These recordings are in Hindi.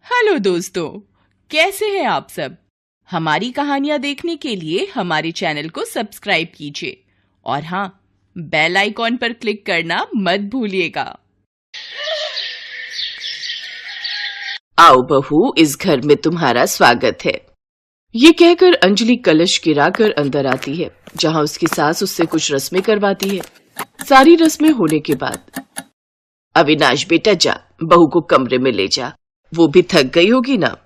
हेलो दोस्तों, कैसे हैं आप सब। हमारी कहानियां देखने के लिए हमारे चैनल को सब्सक्राइब कीजिए और हाँ, बेल आइकॉन पर क्लिक करना मत भूलिएगा। आओ बहू, इस घर में तुम्हारा स्वागत है। ये कहकर अंजलि कलश गिराकर अंदर आती है, जहाँ उसकी सास उससे कुछ रस्में करवाती है। सारी रस्में होने के बाद अविनाश बेटा जा, बहू को कमरे में ले जा, वो भी थक गई होगी ना।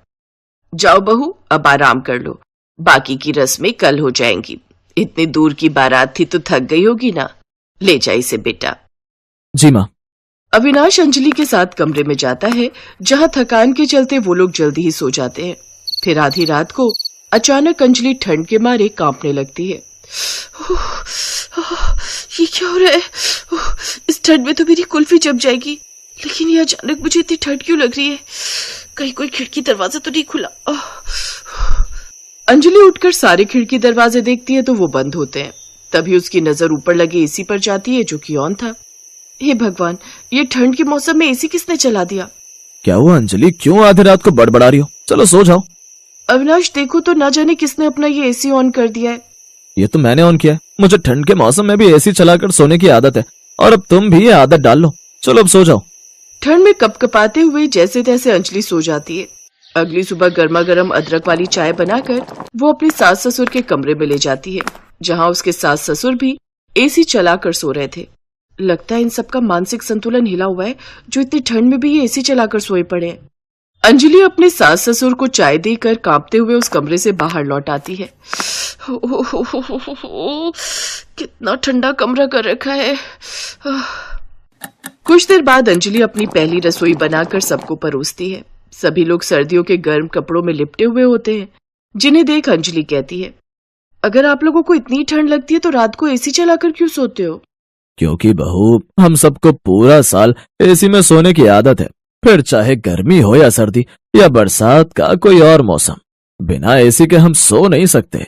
जाओ बहू, अब आराम कर लो, बाकी की रस्में कल हो जाएंगी। इतनी दूर की बारात थी तो थक गई होगी ना। ले जा इसे बेटा। जी माँ। अविनाश अंजलि के साथ कमरे में जाता है, जहाँ थकान के चलते वो लोग जल्दी ही सो जाते हैं। फिर आधी रात को अचानक अंजलि ठंड के मारे कांपने लगती है। ये क्या हो रहा है? इस ठंड में तो मेरी कुल्फी जम जाएगी, लेकिन ये अचानक मुझे इतनी ठंड क्यों लग रही है? कहीं कोई खिड़की दरवाजा तो नहीं खुला? अंजलि उठकर सारे खिड़की दरवाजे देखती है तो वो बंद होते हैं। तभी उसकी नजर ऊपर लगे एसी पर जाती है, जो कि ऑन था। हे भगवान, ये ठंड के मौसम में एसी किसने चला दिया? क्या हुआ अंजलि, क्यों आधी रात को बड़बड़ा रही हो? चलो सो जाओ। अविनाश देखो तो, ना जाने किसने अपना ये एसी ऑन कर दिया है। ये तो मैंने ऑन किया है। मुझे ठंड के मौसम में भी एसी चलाकर सोने की आदत है, और अब तुम भी ये आदत डाल लो। चलो अब सो जाओ। ठंड में कपकपाते हुए जैसे तैसे अंजलि सो जाती है। अगली सुबह गर्मा गर्म अदरक वाली चाय बनाकर वो अपनी सास ससुर के कमरे में ले जाती है, जहाँ उसके सास ससुर भी एसी चलाकर सो रहे थे। लगता है इन सबका मानसिक संतुलन हिला हुआ है, जो इतनी ठंड में भी ये एसी चलाकर सोए पड़े हैं। अंजलि अपने सास ससुर को चाय देकर कांपते हुए उस कमरे से बाहर लौट आती है। कितना ठंडा कमरा कर रखा है। कुछ देर बाद अंजलि अपनी पहली रसोई बनाकर सबको परोसती है। सभी लोग सर्दियों के गर्म कपड़ों में लिपटे हुए होते हैं, जिन्हें देख अंजलि कहती है, अगर आप लोगों को इतनी ठंड लगती है तो रात को एसी चलाकर क्यों सोते हो? क्योंकि बहू, हम सबको पूरा साल एसी में सोने की आदत है। फिर चाहे गर्मी हो या सर्दी या बरसात का कोई और मौसम, बिना एसी के हम सो नहीं सकते।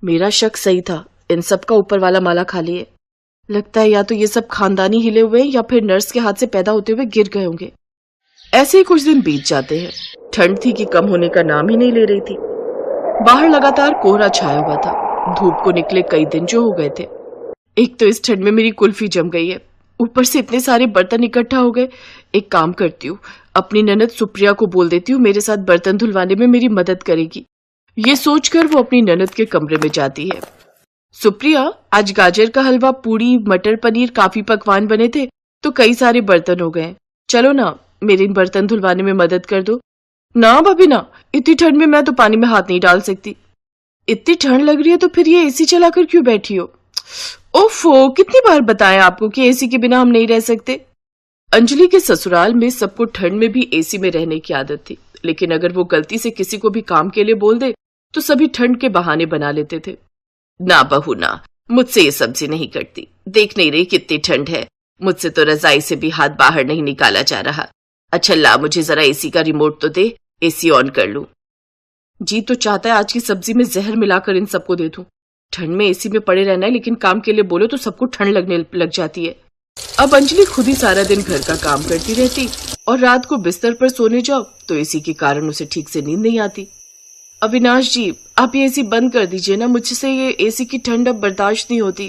मेरा शक सही था, इन सब का ऊपर वाला माला खाली है। लगता है या तो ये सब खानदानी हिले हुए या फिर नर्स के हाथ से पैदा होते हुए गिर गए होंगे। ऐसे ही कुछ दिन बीत जाते हैं। ठंड थी कि कम होने का नाम ही नहीं ले रही थी। बाहर लगातार कोहरा छाया हुआ था। धूप को निकले कई दिन जो हो गए थे। एक तो इस ठंड में मेरी कुल्फी जम गई है, ऊपर से इतने सारे बर्तन इकट्ठा हो गए। एक काम करती हूँ, अपनी ननद सुप्रिया को बोल देती हूँ मेरे साथ बर्तन धुलवाने में मेरी मदद करेगी। ये सोचकर वो अपनी ननद के कमरे में जाती है। सुप्रिया, आज गाजर का हलवा, पूड़ी, मटर पनीर, काफी पकवान बने थे तो कई सारे बर्तन हो गए। चलो ना, मेरे बर्तन धुलवाने में मदद कर दो। ना भाभी ना, इतनी ठंड में मैं तो पानी में हाथ नहीं डाल सकती। इतनी ठंड लग रही है तो फिर ये एसी चलाकर क्यों बैठी हो? ओफो, कितनी बार बताया आपको कि एसी के बिना हम नहीं रह सकते। अंजलि के ससुराल में सबको ठंड में भी एसी में रहने की आदत थी, लेकिन अगर वो गलती से किसी को भी काम के लिए बोल दे तो सभी ठंड के बहाने बना लेते थे। ना बहू ना, मुझसे ये सब्जी नहीं कटती। देख नहीं रही कितनी ठंड है, मुझसे तो रजाई से भी हाथ बाहर नहीं निकाला जा रहा। अच्छा ला, मुझे जरा एसी का रिमोट तो दे, एसी ऑन कर लूं। जी तो चाहता है आज की सब्जी में जहर मिलाकर इन सबको दे दूं। ठंड में एसी में पड़े रहना है, लेकिन काम के लिए बोलो तो सबको ठंड लगने लग जाती है। अब अंजलि खुद ही सारा दिन घर का काम करती रहती और रात को बिस्तर पर सोने जाओ तो एसी के कारण उसे ठीक से नींद नहीं आती। अविनाश जी, आप ये एसी बंद कर दीजिए ना, मुझसे ये एसी की ठंड अब बर्दाश्त नहीं होती।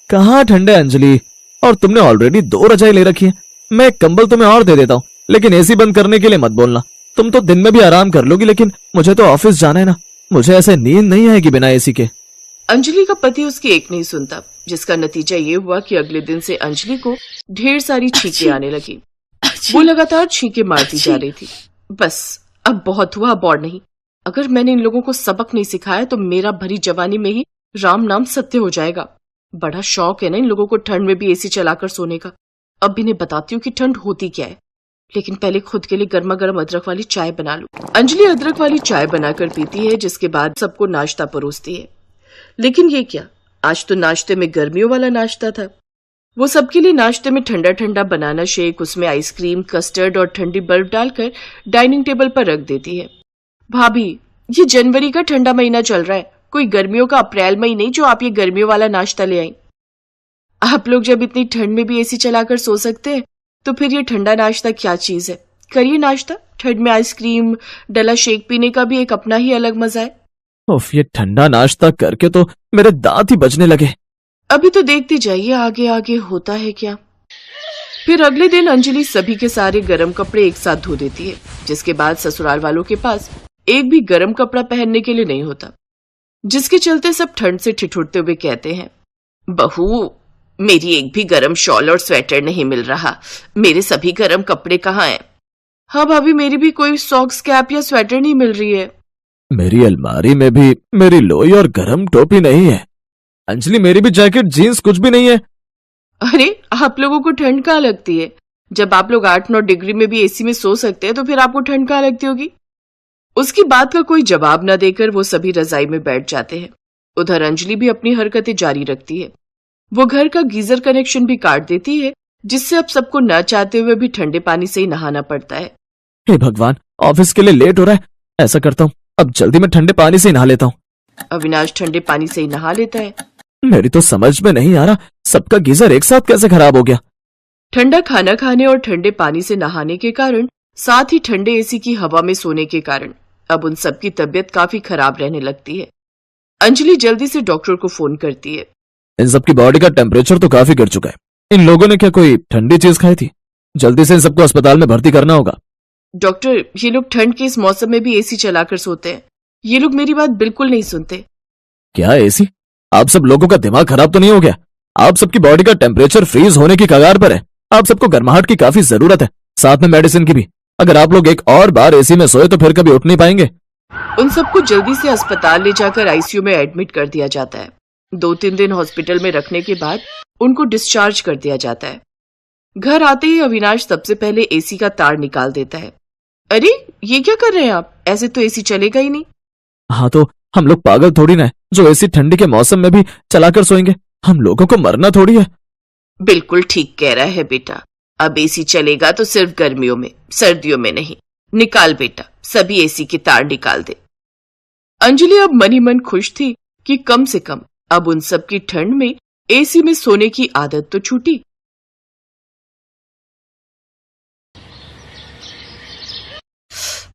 कहाँ ठंड है अंजलि, और तुमने ऑलरेडी 2 रजाई ले रखी है। मैं कंबल तुम्हें और दे देता हूँ, लेकिन एसी बंद करने के लिए मत बोलना। तुम तो दिन में भी आराम कर लोगी, लेकिन मुझे तो ऑफिस जाना है ना। मुझे ऐसे नींद नहीं आएगी बिना एसी के। अंजलि का पति उसकी एक नहीं सुनता, जिसका नतीजा ये हुआ कि अगले दिन से अंजलि को ढेर सारी छींकें आने लगी। वो लगातार छींकें मारती जा रही थी। बस अब बहुत हुआ, अब और नहीं। अगर मैंने इन लोगों को सबक नहीं सिखाया तो मेरा भरी जवानी में ही राम नाम सत्य हो जाएगा। बड़ा शौक है ना इन लोगों को ठंड में भी एसी चलाकर सोने का। अब इन्हें बताती हूँ कि ठंड होती क्या है, लेकिन पहले खुद के लिए गर्मा गर्म अदरक वाली चाय बना लूं। अंजलि अदरक वाली चाय बनाकर पीती है, जिसके बाद सबको नाश्ता परोसती है। लेकिन ये क्या, आज तो नाश्ते में गर्मियों वाला नाश्ता था। वो सबके लिए नाश्ते में ठंडा ठंडा बनाना शेक, उसमें आइसक्रीम, कस्टर्ड और ठंडी बर्फ डालकर डाइनिंग टेबल पर रख देती है। भाभी, ये जनवरी का ठंडा महीना चल रहा है, कोई गर्मियों का अप्रैल मई नहीं जो आप ये गर्मियों वाला नाश्ता ले आई। आप लोग जब इतनी ठंड में भी एसी चलाकर सो सकते हैं तो फिर ये ठंडा नाश्ता क्या चीज है? करिए नाश्ता। ठंड में आइसक्रीम डला शेक पीने का भी एक अपना ही अलग मजा है। उफ, ये ठंडा नाश्ता करके तो मेरे दांत ही बजने लगे। अभी तो देखते जाइए आगे आगे होता है क्या। फिर अगले दिन अंजलि सभी के सारे गर्म कपड़े एक साथ धो देती है, जिसके बाद ससुराल वालों के पास एक भी गर्म कपड़ा पहनने के लिए नहीं होता, जिसके चलते सब ठंड से ठिठुरते हुए कहते हैं, बहू मेरी एक भी गर्म शॉल और स्वेटर नहीं मिल रहा, मेरे सभी गर्म कपड़े कहाँ हैं? हाँ भाभी, मेरी भी कोई सॉक्स कैप या स्वेटर नहीं मिल रही है। मेरी अलमारी में भी मेरी लोई और गर्म टोपी नहीं है। अंजलि, मेरी भी जैकेट जीन्स कुछ भी नहीं है। अरे आप लोगों को ठंड कहाँ लगती है? जब आप लोग 8-9 डिग्री में भी एसी में सो सकते हैं तो फिर आपको ठंड कहाँ लगती होगी? उसकी बात का कोई जवाब न देकर वो सभी रजाई में बैठ जाते हैं। उधर अंजलि भी अपनी हरकतें जारी रखती है। वो घर का गीजर कनेक्शन भी काट देती है, जिससे अब सबको न चाहते हुए भी ठंडे पानी से ही नहाना पड़ता है। हे भगवान, ऑफिस के लिए लेट हो रहा है। ऐसा करता हूँ, अब जल्दी मैं ठंडे पानी से ही नहा लेता हूँ। अविनाश ठंडे पानी से ही नहा लेता है। मेरी तो समझ में नहीं आ रहा, सबका गीजर एक साथ कैसे खराब हो गया। ठंडा खाना खाने और ठंडे पानी से नहाने के कारण, साथ ही ठंडे एसी की हवा में सोने के कारण अब उन सबकी तबीयत काफी खराब रहने लगती है। अंजलि जल्दी से डॉक्टर को फोन करती है। इन सबकी बॉडी का टेम्परेचर तो काफी गिर चुका है। इन लोगों ने क्या कोई ठंडी चीज खाई थी? जल्दी से इन सबको अस्पताल में भर्ती करना होगा। डॉक्टर, ये लोग ठंड के इस मौसम में भी एसी चलाकर सोते हैं। ये लोग मेरी बात बिल्कुल नहीं सुनते। क्या एसी? आप सब लोगों का दिमाग खराब तो नहीं हो गया? आप सबकी बॉडी का टेम्परेचर फ्रीज होने की कगार पर है। आप सबको गर्माहट की काफी जरूरत है, साथ में मेडिसिन की भी। अगर आप लोग एक और बार एसी में सोए तो फिर कभी उठ नहीं पाएंगे। उन सबको जल्दी से अस्पताल ले जाकर आईसीयू में एडमिट कर दिया जाता है। 2-3 दिन हॉस्पिटल में रखने के बाद उनको डिस्चार्ज कर दिया जाता है। घर आते ही अविनाश सबसे पहले एसी का तार निकाल देता है। अरे ये क्या कर रहे हैं आप? ऐसे तो एसी चलेगा ही नहीं। हाँ तो हम लोग पागल थोड़ी ना है जो एसी ठंडी के मौसम में भी चलाकर सोएंगे। हम लोगों को मरना थोड़ी है। बिल्कुल ठीक कह रहा है बेटा, अब एसी चलेगा तो सिर्फ गर्मियों में, सर्दियों में नहीं। निकाल बेटा, सभी एसी के तार निकाल दे। अंजलि अब मन ही मन खुश थी कि कम से कम अब उन सब की ठंड में एसी में सोने की आदत तो छूटी।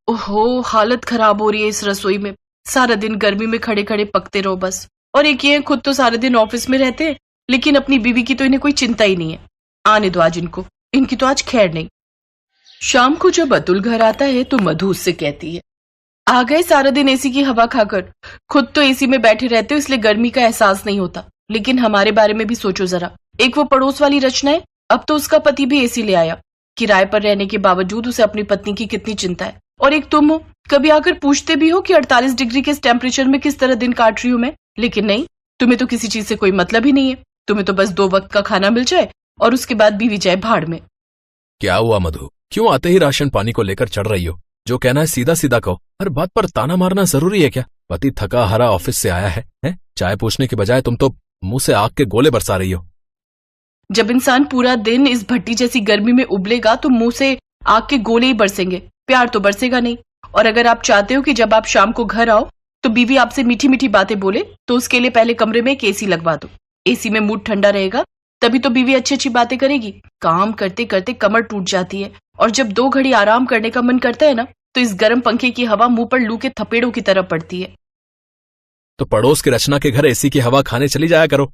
ओहो, हालत खराब हो रही है इस रसोई में। सारा दिन गर्मी में खड़े खड़े पकते रहो बस। और एक ये खुद तो सारा दिन ऑफिस में रहते हैं, लेकिन अपनी बीवी की तो इन्हें कोई चिंता ही नहीं है। आने दो आज इनको, इनकी तो आज खैर नहीं। शाम को जब अतुल घर आता है तो मधु उससे कहती है, आ गए सारा दिन एसी की हवा खाकर। खुद तो एसी में बैठे रहते हो इसलिए गर्मी का एहसास नहीं होता, लेकिन हमारे बारे में भी सोचो जरा। एक वो पड़ोस वाली रचना है, अब तो उसका पति भी एसी ले आया। किराए पर रहने के बावजूद उसे अपनी पत्नी की कितनी चिंता है। और एक तुम हो, कभी आकर पूछते भी हो कि 48 डिग्री के इस टेम्परेचर में किस तरह दिन काट रही हूं मैं? लेकिन नहीं, तुम्हें तो किसी चीज से कोई मतलब ही नहीं है। तुम्हें तो बस 2 वक्त का खाना मिल जाए और उसके बाद बीवी जाए भाड़ में। क्या हुआ मधु, क्यों आते ही राशन पानी को लेकर चढ़ रही हो? जो कहना है सीधा सीधा कहो, हर बात पर ताना मारना जरूरी है क्या? पति थका हारा ऑफिस से आया है? चाय पूछने की बजाय तुम तो मुंह से आग के गोले बरसा रही हो। जब इंसान पूरा दिन इस भट्टी जैसी गर्मी में उबलेगा तो मुंह से आग के गोले ही बरसेंगे, प्यार तो बरसेगा नहीं। और अगर आप चाहते हो कि जब आप शाम को घर आओ तो बीवी आपसे मीठी मीठी बातें बोले, तो उसके लिए पहले कमरे में एक एसी लगवा दो। एसी में मूड ठंडा रहेगा, तभी तो बीवी अच्छी अच्छी बातें करेगी। काम करते करते कमर टूट जाती है, और जब 2 घड़ी आराम करने का मन करता है ना, तो इस गर्म पंखे की हवा मुंह पर लू के थपेड़ों की तरह पड़ती है। तो पड़ोस के रचना के घर एसी की हवा खाने चली जाया करो।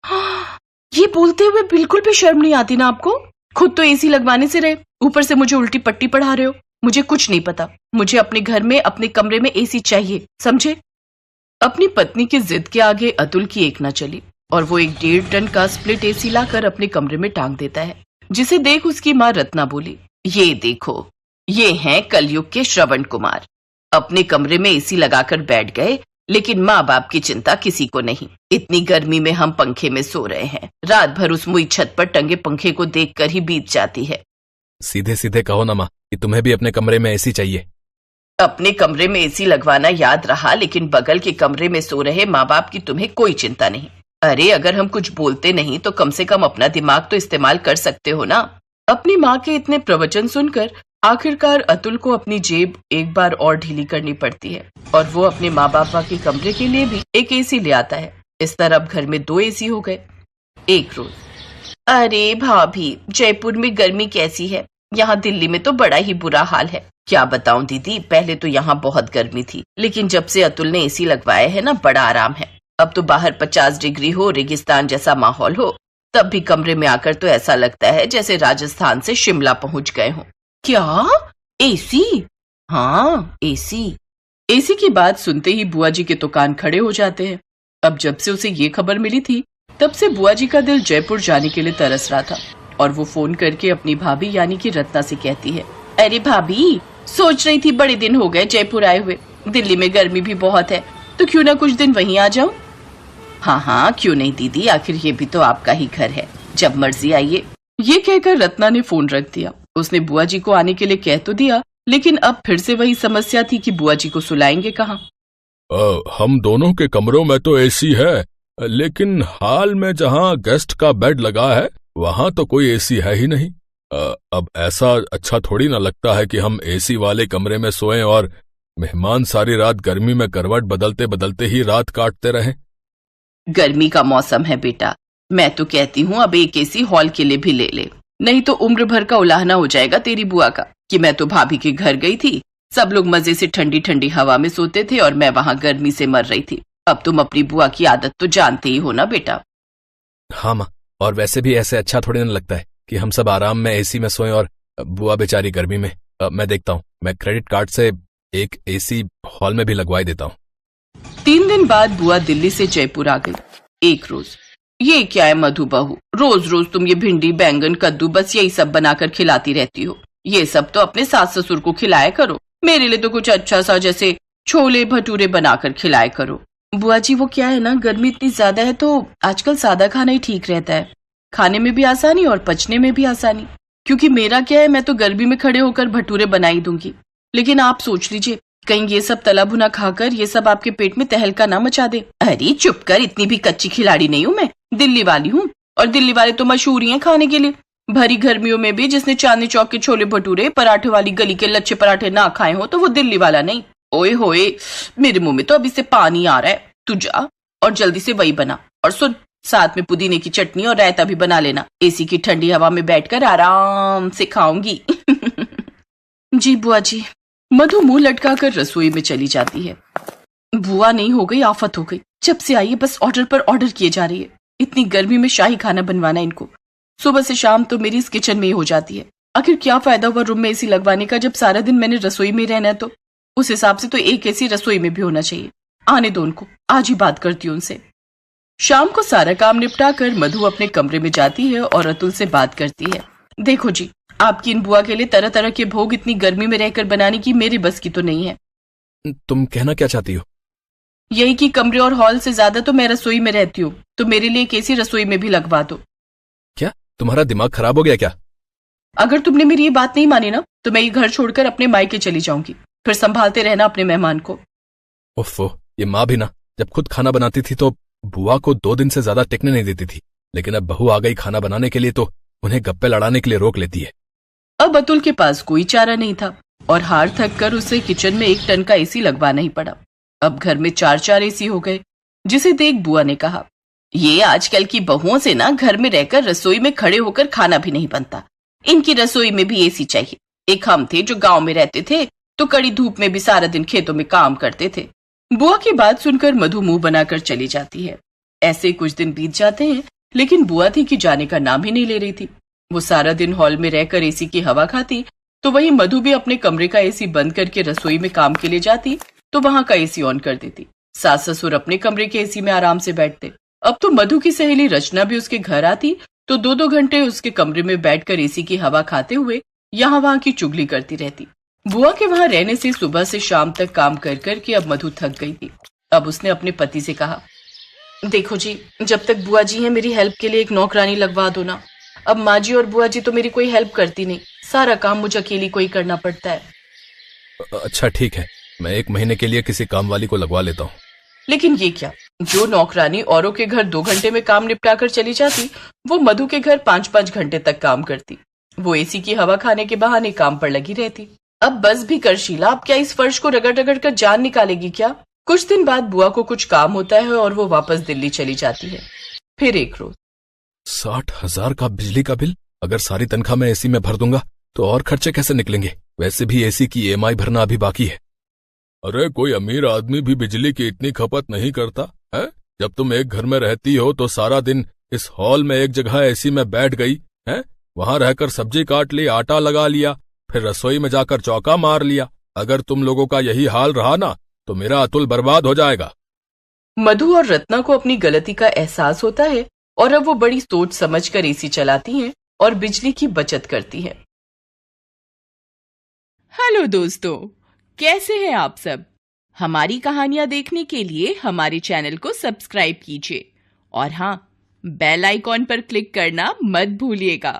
हाँ, ये बोलते हुए बिल्कुल भी शर्म नहीं आती ना आपको? खुद तो एसी लगवाने से रहे, ऊपर से मुझे उल्टी पट्टी पढ़ा रहे हो। मुझे कुछ नहीं पता, मुझे अपने घर में अपने कमरे में एसी चाहिए, समझे? अपनी पत्नी की जिद के आगे अतुल की एक न चली, और वो एक 1.5 टन का स्प्लिट एसी लाकर अपने कमरे में टांग देता है, जिसे देख उसकी माँ रत्ना बोली, ये देखो, ये हैं कलयुग के श्रवण कुमार। अपने कमरे में एसी लगाकर बैठ गए, लेकिन माँ बाप की चिंता किसी को नहीं। इतनी गर्मी में हम पंखे में सो रहे हैं, रात भर उस मुई छत पर टंगे पंखे को देखकर ही बीत जाती है। सीधे सीधे कहो ना माँ कि तुम्हें भी अपने कमरे में एसी चाहिए। अपने कमरे में एसी लगवाना याद रहा, लेकिन बगल के कमरे में सो रहे माँ बाप की तुम्हें कोई चिंता नहीं। अरे अगर हम कुछ बोलते नहीं तो कम से कम अपना दिमाग तो इस्तेमाल कर सकते हो ना। अपनी माँ के इतने प्रवचन सुनकर आखिरकार अतुल को अपनी जेब एक बार और ढीली करनी पड़ती है, और वो अपने माँ बाप के कमरे के लिए भी एक एसी ले आता है। इस तरह अब घर में 2 एसी हो गए। एक रोज, अरे भाभी, जयपुर में गर्मी कैसी है? यहाँ दिल्ली में तो बड़ा ही बुरा हाल है। क्या बताऊं दीदी, पहले तो यहाँ बहुत गर्मी थी, लेकिन जब से अतुल ने एसी लगवाया है ना, बड़ा आराम है। अब तो बाहर 50 डिग्री हो, रेगिस्तान जैसा माहौल हो, तब भी कमरे में आकर तो ऐसा लगता है जैसे राजस्थान से शिमला पहुंच गए हों। क्या एसी? हाँ एसी। एसी की बात सुनते ही बुआ जी के तो कान खड़े हो जाते हैं। अब जब से उसे ये खबर मिली थी, तब से बुआ जी का दिल जयपुर जाने के लिए तरस रहा था, और वो फोन करके अपनी भाभी यानी कि रत्ना से कहती है, अरे भाभी, सोच रही थी बड़े दिन हो गए जयपुर आए हुए, दिल्ली में गर्मी भी बहुत है, तो क्यों ना कुछ दिन वहीं आ जाऊं। हाँ हाँ क्यों नहीं दीदी, आखिर ये भी तो आपका ही घर है, जब मर्जी आइए। ये कहकर रत्ना ने फोन रख दिया। उसने बुआ जी को आने के लिए कह तो दिया, लेकिन अब फिर से वही समस्या थी कि बुआ जी को सुलाएंगे कहाँ। हम दोनों के कमरों में तो एसी है, लेकिन हाल में जहाँ गेस्ट का बेड लगा है वहां तो कोई एसी है ही नहीं। अब ऐसा अच्छा थोड़ी ना लगता है कि हम एसी वाले कमरे में सोएं और मेहमान सारी रात गर्मी में करवट बदलते बदलते ही रात काटते रहें। गर्मी का मौसम है बेटा, मैं तो कहती हूँ अब एक एसी हॉल के लिए भी ले ले, नहीं तो उम्र भर का उलाहना हो जाएगा तेरी बुआ का कि मैं तो भाभी के घर गई थी, सब लोग मजे से ठंडी ठंडी हवा में सोते थे और मैं वहां गर्मी से मर रही थी। अब तुम अपनी बुआ की आदत तो जानते ही हो ना बेटा। हाँ माँ, और वैसे भी ऐसे अच्छा थोड़ी ना लगता है कि हम सब आराम में एसी में सोएं और बुआ बेचारी गर्मी में। मैं देखता हूँ, मैं क्रेडिट कार्ड से एक एसी हॉल में भी लगवाई देता हूँ। 3 दिन बाद बुआ दिल्ली से जयपुर आ गई। एक रोज, ये क्या है मधु बहू, रोज रोज तुम ये भिंडी बैंगन कद्दू बस यही सब बनाकर खिलाती रहती हो। ये सब तो अपने सास ससुर को खिलाया करो, मेरे लिए तो कुछ अच्छा सा जैसे छोले भटूरे बनाकर खिलाया करो। बुआ जी वो क्या है ना, गर्मी इतनी ज्यादा है तो आजकल सादा खाना ही ठीक रहता है, खाने में भी आसानी और पचने में भी आसानी। क्योंकि मेरा क्या है, मैं तो गर्मी में खड़े होकर भटूरे बना ही दूंगी, लेकिन आप सोच लीजिए कहीं ये सब तला भुना खाकर ये सब आपके पेट में तहलका ना मचा दे। अरे चुप कर, इतनी भी कच्ची खिलाड़ी नहीं हूँ मैं, दिल्ली वाली हूँ, और दिल्ली वाले तो मशहूर ही हैं खाने के लिए। भरी गर्मियों में भी जिसने चांदनी चौक के छोले भटूरे पराठे वाली गली के लच्छे पराठे ना खाए हो तो वो दिल्ली वाला नहीं। ओए होए, मेरे मुंह में तो अभी से पानी आ रहा है। तू जा और जल्दी से वही बना, और सुन, साथ में पुदीने की चटनी और रायता भी बना लेना, एसी की ठंडी हवा में बैठकर आराम से खाऊंगी। जी बुआ जी। मधु मुंह लटकाकर रसोई में चली जाती है। बुआ नहीं हो गई आफत हो गई, जब से आई है बस ऑर्डर पर ऑर्डर किए जा रही है। इतनी गर्मी में शाही खाना बनवाना इनको, सुबह से शाम तो मेरी इस किचन में ही हो जाती है। आखिर क्या फायदा हुआ रूम में एसी लगवाने का जब सारा दिन मैंने रसोई में रहना है। तो उस हिसाब से तो एक एसी रसोई में भी होना चाहिए। आने दो उनको, आज ही बात करती हूँ उनसे। शाम को सारा काम निपटा कर मधु अपने कमरे में जाती है और अतुल से बात करती है। देखो जी, आपकी इन बुआ के लिए तरह तरह के भोग इतनी गर्मी में रहकर बनाने की मेरे बस की तो नहीं है। तुम कहना क्या चाहती हो? यही कि कमरे और हॉल से ज्यादा तो मैं रसोई में रहती हूँ, तो मेरे लिए एक एसी रसोई में भी लगवा दो। क्या तुम्हारा दिमाग खराब हो गया क्या? अगर तुमने मेरी ये बात नहीं मानी ना तो मैं ये घर छोड़कर अपने मायके चली जाऊंगी, फिर संभालते रहना अपने मेहमान को। उफ़, ये माँ भी ना जब खुद खाना बनाती थी तो बुआ को 2 दिन से ज्यादा टिकने नहीं देती थी, लेकिन अब बहू आ गई खाना बनाने के लिए तो उन्हें गप्पे लड़ाने के लिए रोक लेती है। अब अतुल के पास कोई चारा नहीं था और हार थक कर उसे किचन में 1 टन का एसी लगवाना ही पड़ा। अब घर में 4 एसी हो गए, जिसे देख बुआ ने कहा, ये आजकल की बहुओं से ना घर में रहकर रसोई में खड़े होकर खाना भी नहीं बनता, इनकी रसोई में भी एसी चाहिए। एक हम थे जो गांव में रहते थे तो कड़ी धूप में भी सारा दिन खेतों में काम करते थे। बुआ की बात सुनकर मधु मुंह बनाकर चली जाती है। ऐसे कुछ दिन बीत जाते हैं, लेकिन बुआ थी कि जाने का नाम ही नहीं ले रही थी। वो सारा दिन हॉल में रहकर एसी की हवा खाती, तो वहीं मधु भी अपने कमरे का एसी बंद करके रसोई में काम के लिए जाती तो वहां का एसी ऑन कर देती। सास ससुर अपने कमरे के एसी में आराम से बैठते। अब तो मधु की सहेली रचना भी उसके घर आती तो 2-2 घंटे उसके कमरे में बैठकर एसी की हवा खाते हुए यहाँ वहां की चुगली करती रहती। बुआ के वहां रहने से सुबह से शाम तक काम कर कर के अब मधु थक गई थी। अब उसने अपने पति से कहा, देखो जी, जब तक बुआ जी हैं मेरी हेल्प के लिए एक नौकरानी लगवा दो ना। अब माँ जी और बुआ जी तो मेरी कोई हेल्प करती नहीं, सारा काम मुझे अकेली को ही करना पड़ता है। अच्छा ठीक है, मैं 1 महीने के लिए किसी काम वाली को लगवा लेता हूँ। लेकिन ये क्या, जो नौकरानी औरों के घर 2 घंटे में काम निपटा कर चली जाती, वो मधु के घर 5-5 घंटे तक काम करती। वो एसी की हवा खाने के बहाने काम पर लगी रहती। अब बस भी कर शीला, अब क्या इस फर्श को रगड़ रगड़ कर जान निकालेगी क्या? कुछ दिन बाद बुआ को कुछ काम होता है और वो वापस दिल्ली चली जाती है। फिर एक रोज, 60,000 का बिजली का बिल, अगर सारी तनख्वाह मैं एसी में भर दूंगा तो और खर्चे कैसे निकलेंगे? वैसे भी एसी की ईएमआई भरना अभी बाकी है। अरे कोई अमीर आदमी भी बिजली की इतनी खपत नहीं करता है। जब तुम एक घर में रहती हो तो सारा दिन इस हॉल में एक जगह एसी में बैठ गई है, वहां रहकर सब्जी काट ली, आटा लगा लिया, फिर रसोई में जाकर चौका मार लिया। अगर तुम लोगों का यही हाल रहा ना तो मेरा अतुल बर्बाद हो जाएगा। मधु और रत्ना को अपनी गलती का एहसास होता है और अब वो बड़ी सोच समझकर एसी चलाती हैं और बिजली की बचत करती हैं। हेलो दोस्तों, कैसे हैं आप सब? हमारी कहानियां देखने के लिए हमारे चैनल को सब्सक्राइब कीजिए और हाँ, बेल आइकॉन पर क्लिक करना मत भूलिएगा।